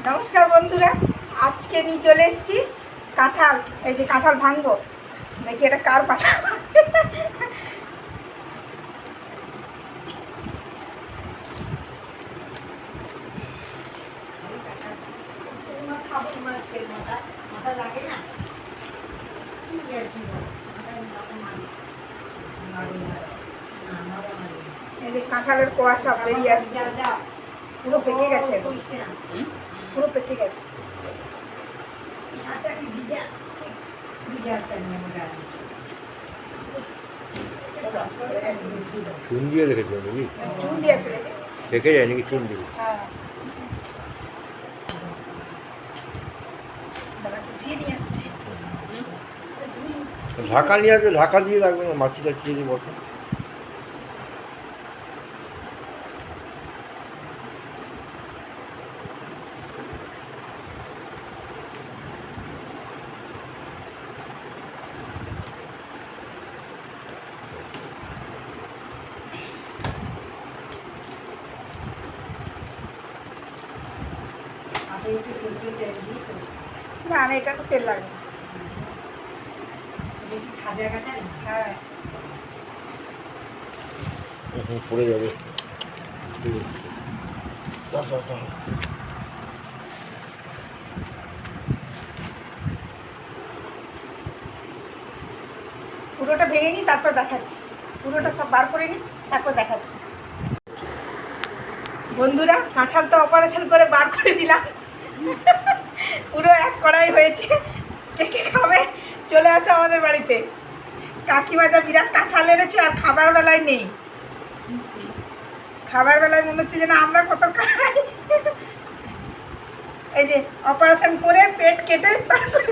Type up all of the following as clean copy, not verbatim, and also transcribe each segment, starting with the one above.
নমস্কার বন্ধুরা, আজকে নিয়ে চলে এসেছি কাঁঠাল। এই যে কাঁঠাল ভাঙবো, দেখি এটা কার পাতা। এই যে কাঁঠালের কোয়া সব বেরিয়ে আসছে, পুরো পেকে গেছে, পুরো পেকে গেছে। চুন দিয়ে রেখেছো নাকি? চুন দিয়েছে, পেকে যায় নাকি চুন দিয়ে? হ্যাঁ, ধুয়ে নিয়ে আসছি। ঢাকা নিয়ে আসবে, ঢাকা দিয়ে রাখবে না, মাছি টাছি দিয়ে বসে। না না, এটা তো তেল লাগবে। হ্যাঁ, পড়ে যাবে। পুরোটা ভেঙে নিই, তারপর দেখাচ্ছি। পুরোটা সব বার করে নিই, তারপর দেখাচ্ছি। বন্ধুরা, কাঁঠাল তো অপারেশন করে বার করে দিলাম, পুরো এক কড়াই হয়েছে। কে কে খাবে চলে আসো আমাদের বাড়িতে। কাকিমা যা বিরাট কাঁঠাল এনেছে, আর খাবার বেলায় নেই। খাবার বেলায় মনে হচ্ছে যে না আমরা কত খাই। এই যে অপারেশন করে পেট কেটে বার করে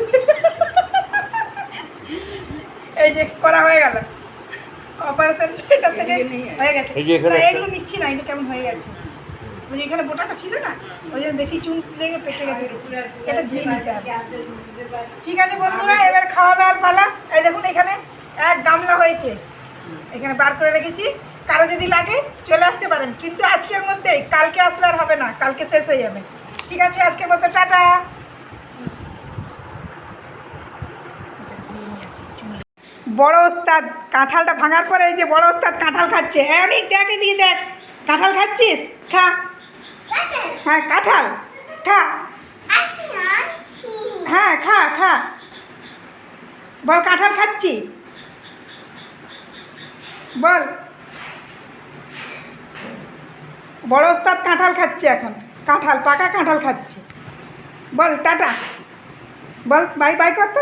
এই যে করা হয়ে গেল অপারেশন, এটা থেকে হয়ে গেছে। এগুলো নিচ্ছি না, এটা কেমন হয়ে গেছে। ওই যে এখানে বোটাটা ছিল না, ওই জন্য বেশি চুন লেগে পেটে গেছে, এটা ধুয়ে নিতে হবে। ঠিক আছে বন্ধুরা, এবার খাওয়া দাওয়ার পালা। এই দেখুন এখানে এক গামলা হয়েছে, এখানে বার করে রেখেছি। কারো যদি লাগে চলে আসতে পারেন, কিন্তু আজকের মধ্যেই, কালকে আসলে আর হবে না, কালকে শেষ হয়ে যাবে। ঠিক আছে, আজকের মতো টাটা। বড় ওস্তাদ কাঁঠালটা ভাঙার পরে, এই যে বড় ওস্তাদ কাঁঠাল খাচ্ছে। হ্যাঁ অনেক, দেখ এদিকে দেখ, কাঁঠাল খাচ্ছিস, খা। হ্যাঁ কাঁঠাল খা, হ্যাঁ খা খা, বল কাঁঠাল খাচ্ছি বল। বড় ওস্তাদ কাঁঠাল খাচ্ছে এখন, কাঁঠাল পাকা কাঁঠাল খাচ্ছে। বল টাটা, বল বাই বাই কর তো।